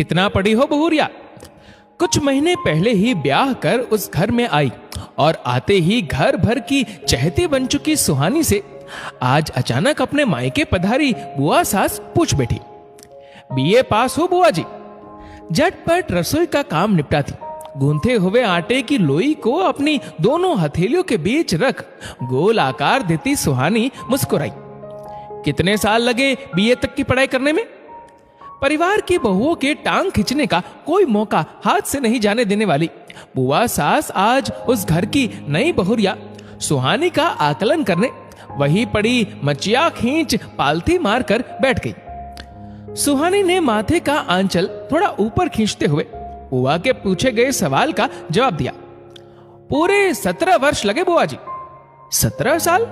कितना पढ़ी हो बहुरिया? कुछ महीने पहले ही ब्याह कर उस घर में आई और आते ही घर भर की चहेती बन चुकी सुहानी से आज अचानक अपने मायके पधारी बुआ सास पूछ बैठी, बीए पास हो बुआ जी? झटपट रसोई का काम निपटाती गूंथे हुए आटे की लोई को अपनी दोनों हथेलियों के बीच रख गोल आकार देती सुहानी मुस्कुराई। कितने साल लगे बीए तक की पढ़ाई करने में? परिवार की बहुओं के टांग खींचने का कोई मौका हाथ से नहीं जाने देने वाली बुआ सास आज उस घर की नई बहुरिया सुहानी का आकलन करने वही पड़ी मचिया खींच पालथी मारकर बैठ गई। सुहानी ने माथे का आंचल थोड़ा ऊपर खींचते हुए बुआ के पूछे गए सवाल का जवाब दिया। पूरे 17 वर्ष लगे बुआ जी। 17 साल?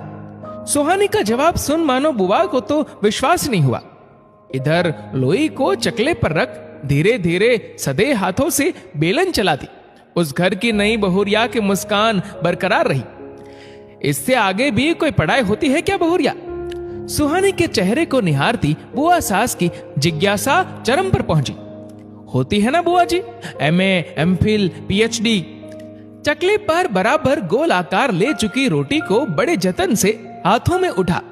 सुहानी का जवाब सुन मानो बुआ को तो विश्वास नहीं हुआ। इधर लोई को चकले पर रख धीरे धीरे सदे हाथों से बेलन चलाती उस घर की नई बहुरिया की मुस्कान बरकरार रही। इससे आगे भी कोई पढ़ाई होती है क्या बहुरिया? सुहानी के चेहरे को निहारती बुआ सास की जिज्ञासा चरम पर पहुंची। होती है ना बुआ जी, एमए, एमफिल, पीएचडी। चकले पर बराबर गोल आकार ले चुकी रोटी को बड़े जतन से हाथों में उठा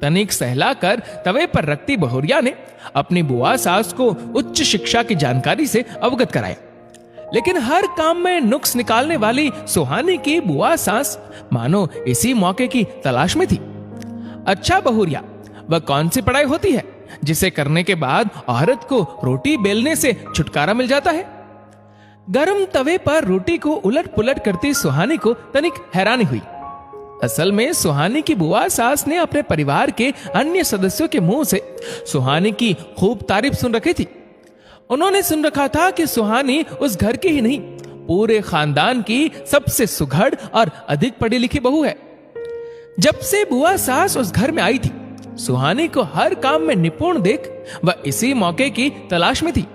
तनिक सहलाकर तवे पर रखती बहुरिया ने अपनी बुआ सास को उच्च शिक्षा की जानकारी से अवगत कराया। लेकिन हर काम में नुक्स निकालने वाली सुहानी की बुआ सास मानो इसी मौके की तलाश में थी। अच्छा बहुरिया, वह कौन सी पढ़ाई होती है जिसे करने के बाद औरत को रोटी बेलने से छुटकारा मिल जाता है? गरम तवे पर रोटी को उलट पुलट करती सुहानी को तनिक हैरानी हुई। असल में सुहानी की बुआ सास ने अपने परिवार के अन्य सदस्यों के मुंह से सुहानी की खूब तारीफ सुन रखी थी। उन्होंने सुन रखा था कि सुहानी उस घर की ही नहीं पूरे खानदान की सबसे सुघड़ और अधिक पढ़ी लिखी बहू है। जब से बुआ सास उस घर में आई थी सुहानी को हर काम में निपुण देख वह इसी मौके की तलाश में थी।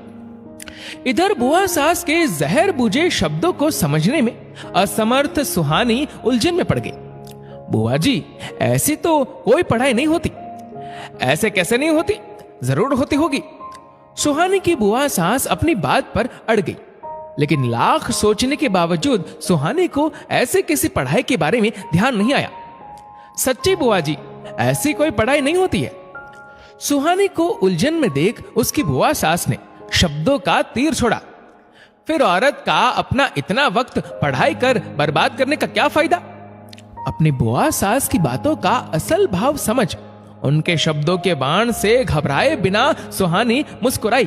इधर बुआ सास के जहर बुझे शब्दों को समझने में असमर्थ सुहानी उलझन में पड़ गई। बुआ जी, ऐसी तो कोई पढ़ाई नहीं होती। ऐसे कैसे नहीं होती? जरूर होती होगी। सुहानी की बुआ सास अपनी बात पर अड़ गई, लेकिन लाख सोचने के बावजूद सुहानी को ऐसे किसी पढ़ाई के बारे में ध्यान नहीं आया। सच्ची बुआ जी, ऐसी कोई पढ़ाई नहीं होती है। सुहानी को उलझन में देख उसकी बुआ सास ने शब्दों का तीर छोड़ा। फिर औरत का अपना इतना वक्त पढ़ाई कर बर्बाद करने का क्या फायदा? अपनी बुआ सास की बातों का असल भाव समझ उनके शब्दों के बाण से घबराए बिना सुहानी मुस्कुराई।